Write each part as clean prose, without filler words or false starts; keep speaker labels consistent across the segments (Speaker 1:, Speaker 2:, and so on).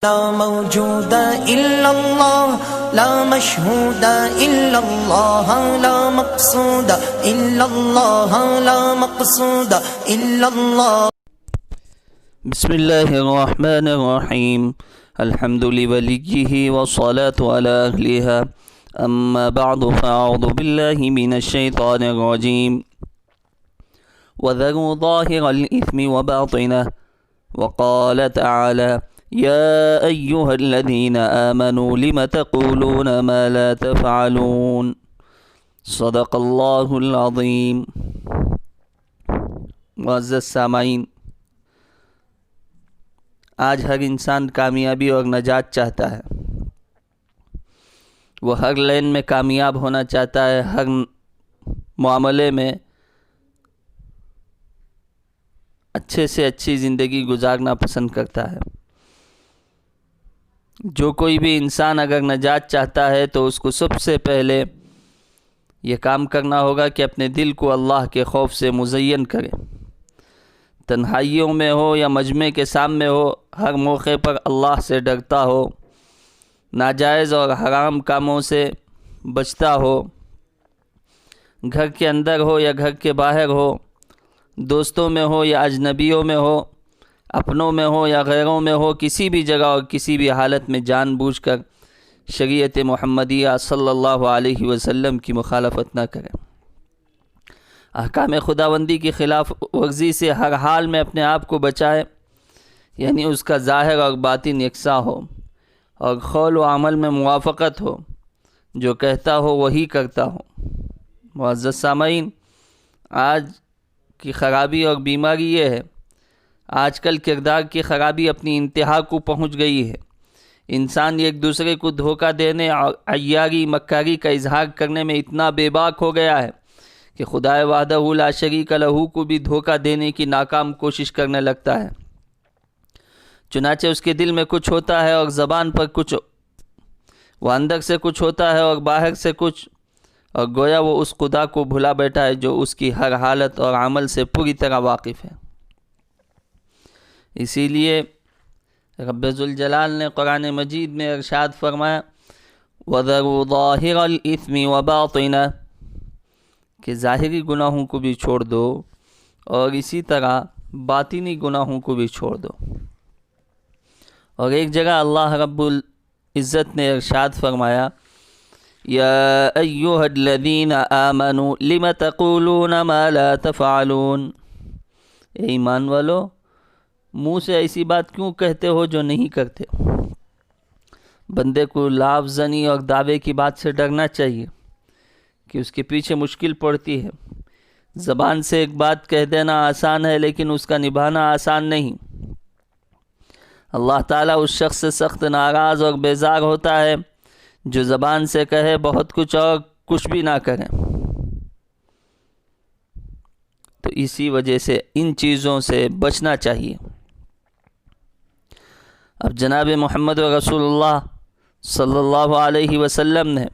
Speaker 1: لا موجود إلا الله لا مشهود إلا الله لا مقصود إلا الله لا مقصود إلا الله.
Speaker 2: بسم الله الرحمن الرحيم. الحمد لوليه والصلاة على أهلها. أما بعد فأعوذ بالله من الشيطان الرجيم. وذروا ظاهر الإثم وباطنه. وقال تعالى: يا أيها الذين آمنوا لم تقولون ما لا تفعلون. صدق اللہ العظیم. معزز سامعین، آج ہر انسان کامیابی اور نجات چاہتا ہے. وہ ہر لین میں کامیاب ہونا چاہتا ہے، ہر معاملے میں اچھے سے اچھی زندگی گزارنا پسند کرتا ہے. جو کوئی بھی انسان اگر نجات چاہتا ہے تو اس کو سب سے پہلے یہ کام کرنا ہوگا کہ اپنے دل کو اللہ کے خوف سے مزین کرے. تنہائیوں میں ہو یا مجمع کے سامنے ہو، ہر موقع پر اللہ سے ڈرتا ہو، ناجائز اور حرام کاموں سے بچتا ہو. گھر کے اندر ہو یا گھر کے باہر ہو، دوستوں میں ہو یا اجنبیوں میں ہو، اپنوں میں ہو یا غیروں میں ہو، کسی بھی جگہ اور کسی بھی حالت میں جان بوجھ کر شریعت محمدیہ صلی اللہ علیہ وسلم کی مخالفت نہ کرے. احکام خداوندی کی خلاف ورزی سے ہر حال میں اپنے آپ کو بچائے، یعنی اس کا ظاہر اور باطن یکساں ہو اور قول و عمل میں موافقت ہو، جو کہتا ہو وہی کرتا ہو. معزز سامعین، آج کی خرابی اور بیماری یہ ہے، آج کل کردار کی خرابی اپنی انتہا کو پہنچ گئی ہے. انسان ایک دوسرے کو دھوکہ دینے اور عیاری مکاری کا اظہار کرنے میں اتنا بے باک ہو گیا ہے کہ خدائے وحدہ لا شریک لہ کو بھی دھوکہ دینے کی ناکام کوشش کرنے لگتا ہے. چنانچہ اس کے دل میں کچھ ہوتا ہے اور زبان پر کچھ، وہ اندر سے کچھ ہوتا ہے اور باہر سے کچھ، اور گویا وہ اس خدا کو بھلا بیٹھا ہے جو اس کی ہر حالت اور عمل سے پوری طرح واقف ہے. اسی لیے رب ذوالجلال نے قرآن مجید میں ارشاد فرمایا: وَذَرُوا ظَاهِرَ الْإِثْمِ وَبَاطِنَهُ، کہ ظاہری گناہوں کو بھی چھوڑ دو اور اسی طرح باطنی گناہوں کو بھی چھوڑ دو. اور ایک جگہ اللہ رب العزت نے ارشاد فرمایا: یا ایھا الذین آمنوا لم تقولون ما لا تفعلون. اے ایمان والو، منہ سے ایسی بات کیوں کہتے ہو جو نہیں کرتے. بندے کو لاف زنی اور دعوے کی بات سے ڈرنا چاہیے کہ اس کے پیچھے مشکل پڑتی ہے. زبان سے ایک بات کہہ دینا آسان ہے، لیکن اس کا نبھانا آسان نہیں. اللہ تعالیٰ اس شخص سے سخت ناراض اور بیزار ہوتا ہے جو زبان سے کہے بہت کچھ اور کچھ بھی نہ کرے. تو اسی وجہ سے ان چیزوں سے بچنا چاہیے. اب جناب محمد رسول اللہ صلی اللہ علیہ وسلم نے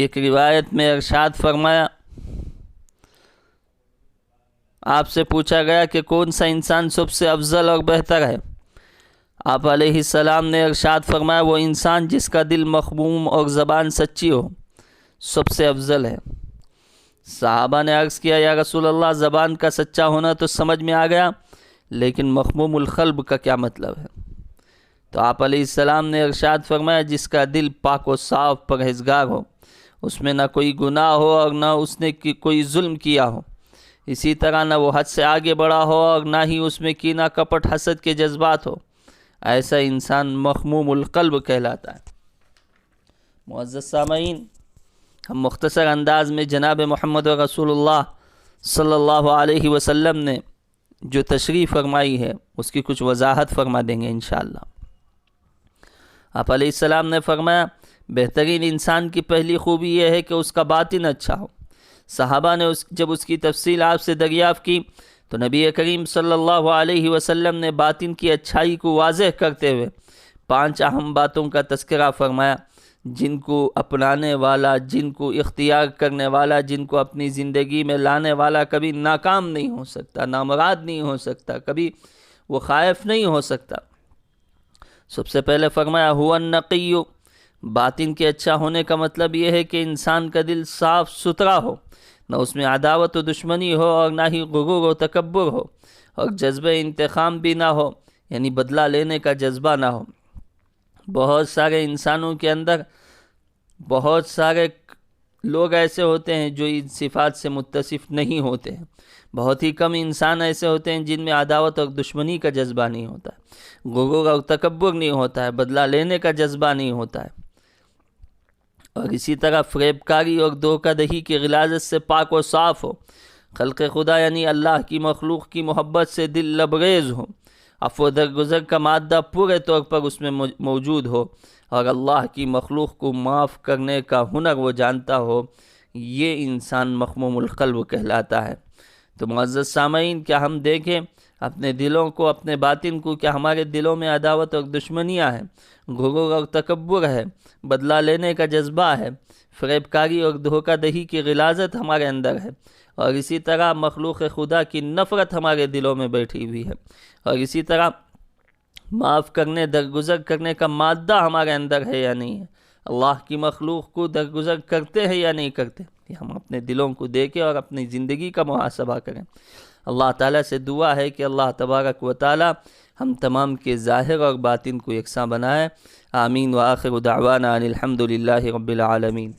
Speaker 2: ایک روایت میں ارشاد فرمایا، آپ سے پوچھا گیا کہ کون سا انسان سب سے افضل اور بہتر ہے. آپ علیہ السلام نے ارشاد فرمایا: وہ انسان جس کا دل مخموم اور زبان سچی ہو سب سے افضل ہے. صحابہ نے عرض کیا: یا رسول اللہ، زبان کا سچا ہونا تو سمجھ میں آ گیا، لیکن مخموم القلب کا کیا مطلب ہے؟ تو آپ علیہ السلام نے ارشاد فرمایا: جس کا دل پاک و صاف پرہیزگار ہو، اس میں نہ کوئی گناہ ہو اور نہ اس نے کوئی ظلم کیا ہو، اسی طرح نہ وہ حد سے آگے بڑھا ہو اور نہ ہی اس میں کینہ کپٹ حسد کے جذبات ہو، ایسا انسان مخموم القلب کہلاتا ہے. معزز سامعین، ہم مختصر انداز میں جناب محمد رسول اللہ صلی اللہ علیہ وسلم نے جو تشریح فرمائی ہے اس کی کچھ وضاحت فرما دیں گے انشاءاللہ. آپ علیہ السلام نے فرمایا: بہترین انسان کی پہلی خوبی یہ ہے کہ اس کا باطن اچھا ہو. صحابہ نے جب اس کی تفصیل آپ سے دریافت کی تو نبی کریم صلی اللہ علیہ وسلم نے باطن کی اچھائی کو واضح کرتے ہوئے 5 اہم باتوں کا تذکرہ فرمایا، جن کو اپنانے والا، جن کو اختیار کرنے والا، جن کو اپنی زندگی میں لانے والا کبھی ناکام نہیں ہو سکتا، نامراد نہیں ہو سکتا، کبھی وہ خائف نہیں ہو سکتا. سب سے پہلے فرمایا ہوا النقی، باطن کے اچھا ہونے کا مطلب یہ ہے کہ انسان کا دل صاف ستھرا ہو، نہ اس میں عداوت و دشمنی ہو اور نہ ہی غرور و تکبر ہو، اور جذبہ انتقام بھی نہ ہو، یعنی بدلہ لینے کا جذبہ نہ ہو۔ بہت سارے انسانوں کے اندر بہت سارے لوگ ایسے ہوتے ہیں جو ان صفات سے متصف نہیں ہوتے ہیں، بہت ہی کم انسان ایسے ہوتے ہیں جن میں عداوت اور دشمنی کا جذبہ نہیں ہوتا ہے، غرور اور تکبر نہیں ہوتا ہے، بدلہ لینے کا جذبہ نہیں ہوتا ہے، اور اسی طرح فریب کاری اور دھوکہ دہی کی غلاظت سے پاک و صاف ہو، خلق خدا یعنی اللہ کی مخلوق کی محبت سے دل لبریز ہو، عفو و درگزر کا مادہ پورے طور پر اس میں موجود ہو، اور اللہ کی مخلوق کو معاف کرنے کا ہنر وہ جانتا ہو، یہ انسان مخموم القلب کہلاتا ہے۔ تو معزز سامعین، کیا ہم دیکھیں اپنے دلوں کو، اپنے باطن کو، کیا ہمارے دلوں میں عداوت اور دشمنیاں ہیں، غرور اور تکبر ہے، بدلہ لینے کا جذبہ ہے، فریب کاری اور دھوکہ دہی کی غلاظت ہمارے اندر ہے، اور اسی طرح مخلوق خدا کی نفرت ہمارے دلوں میں بیٹھی ہوئی ہے، اور اسی طرح معاف کرنے، درگزر کرنے کا مادہ ہمارے اندر ہے یا نہیں ہے، اللہ کی مخلوق کو درگزر کرتے ہیں یا نہیں کرتے، کہ ہم اپنے دلوں کو دیکھیں اور اپنی زندگی کا محاسبہ کریں۔ اللہ تعالیٰ سے دعا ہے کہ اللہ تبارک و تعالیٰ ہم تمام کے ظاہر اور باطن کو یکساں بنائے۔ آمین، وآخر دعوانا ان الحمد للہ رب العالمین۔